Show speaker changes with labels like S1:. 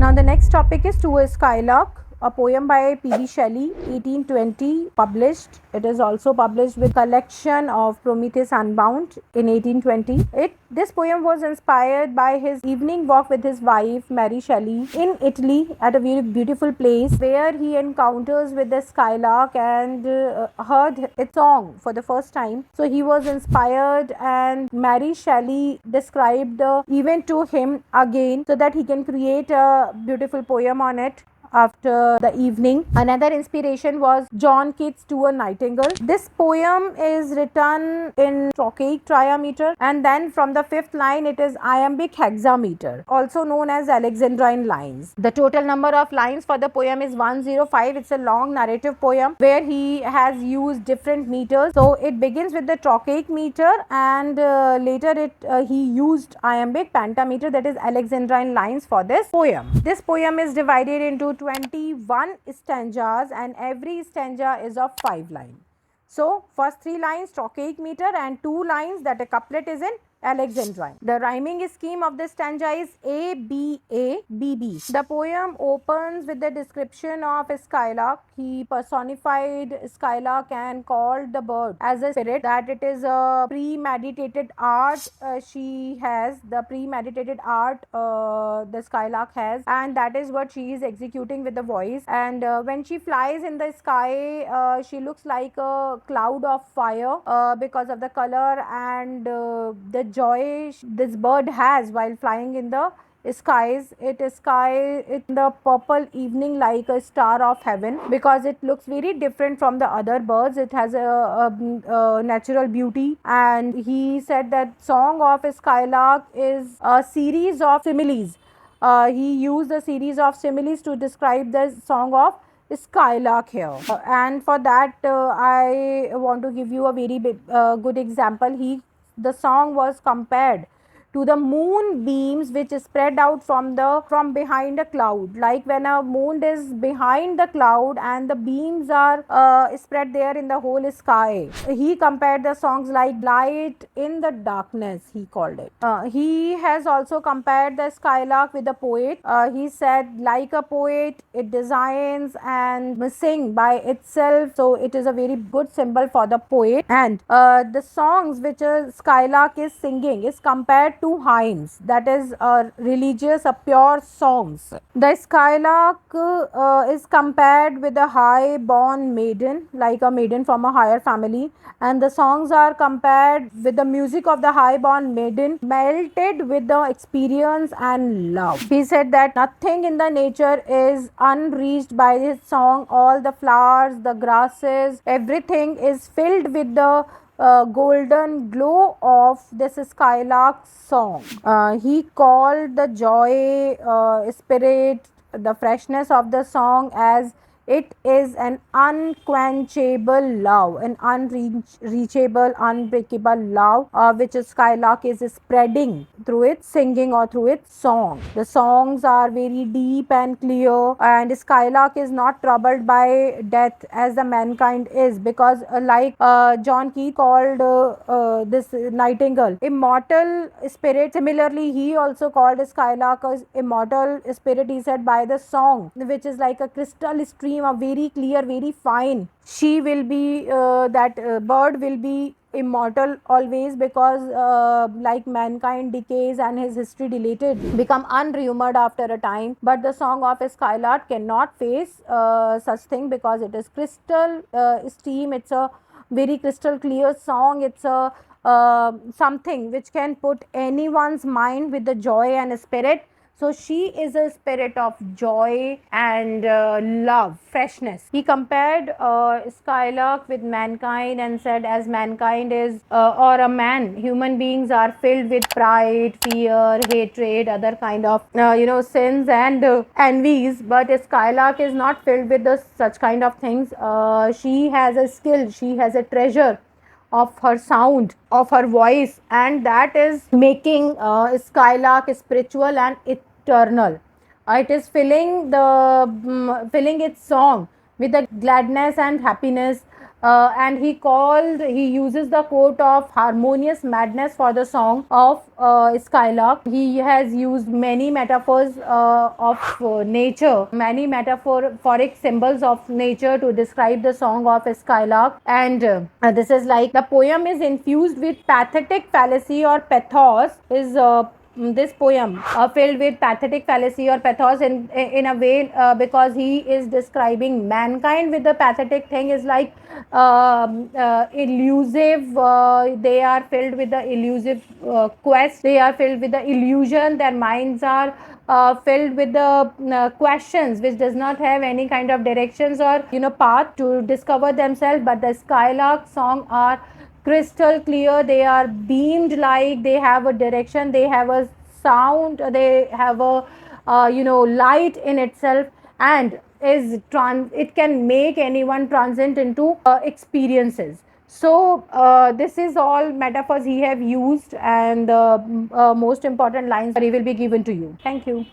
S1: Now the next topic is To a Skylark, a poem by P.B. Shelley, 1820, published. It is also published with collection of Prometheus Unbound in 1820. This poem was inspired by his evening walk with his wife Mary Shelley in Italy at a very beautiful place where he encounters with the skylark and heard its song for the first time. So he was inspired, and Mary Shelley described the event to him again so that he can create a beautiful poem on it after the evening. Another inspiration was John Keats' To a Nightingale. This poem is written in trochaic triameter, and then from the fifth line it is iambic hexameter, also known as Alexandrine lines. The total number of lines for the poem is 105. It's a long narrative poem where he has used different meters. So it begins with the trochaic meter, and later he used iambic pentameter, that is Alexandrine lines, for this poem. This poem is divided into 21 stanzas, and every stanza is of 5 lines. So first 3 lines trochaic meter, and 2 lines, that a couplet, is in Alexandrine. The rhyming scheme of the stanza is A B A B B. The poem opens with the description of a skylark. He personified skylark and called the bird as a spirit, that it is a premeditated art. She has the premeditated art the skylark has, and that is what she is executing with the voice. And when she flies in the sky, she looks like a cloud of fire because of the color and the joy this bird has while flying in the skies. It is sky in the purple evening like a star of heaven, because it looks very different from the other birds. It has a natural beauty, and he said that song of a skylark is a series of similes. He used a series of similes to describe the song of skylark here, and for that I want to give you a very good example. The song was compared to the moonbeams which spread out from behind a cloud, like when a moon is behind the cloud and the beams are spread there in the whole sky. He compared the songs like light in the darkness, he called it. He has also compared the skylark with a poet. He said, like a poet, it designs and sing by itself, so it is a very good symbol for the poet. And the songs which a skylark is singing is compared to hymns, that is religious, pure songs. The skylark is compared with a high born maiden, like a maiden from a higher family, and the songs are compared with the music of the high born maiden melted with the experience and love. He said that nothing in the nature is unreached by his song. All the flowers, the grasses, everything is filled with the golden glow of this skylark song. He called the joy, spirit, the freshness of the song as it is an unquenchable love, an unreachable, unbreakable love which a skylark is spreading through its singing or through its song. The songs are very deep and clear, and skylark is not troubled by death as the mankind is, because like John Keats called this nightingale immortal spirit. Similarly, he also called skylark as immortal spirit. He said, by the song, which is like a crystal stream, a very clear, very fine, she will be that bird will be immortal always, because like mankind decays and his history deleted, become unrumored after a time, but the song of a skylark cannot face such thing, because it is crystal stream. It's a very crystal clear song. It's a something which can put anyone's mind with the joy and spirit. So she is a spirit of joy and love, freshness. He compared skylark with mankind and said, as mankind is or a man, human beings are filled with pride, fear, hatred, other kind of sins and envies, but a skylark is not filled with such kind of things. She has a skill, she has a treasure of her sound, of her voice, and that is making skylark spiritual and eternal. It is filling its song with the gladness and happiness and he uses the quote of harmonious madness for the song of Skylark. He has used many metaphors of nature, many metaphoric symbols of nature to describe the song of Skylark. And this is like the poem is infused with pathetic fallacy or pathos. Is this poem filled with pathetic fallacy or pathos in a way, because he is describing mankind with the pathetic thing, is like elusive. They are filled with the elusive quest. They are filled with the illusion. Their minds are filled with the questions which does not have any kind of directions or path to discover themselves. But the Skylark song are crystal clear. They are beamed, like they have a direction, they have a sound, they have a light in itself, and it can make anyone transcend into experiences. So this is all metaphors he have used, and most important lines he will be given to you. Thank you.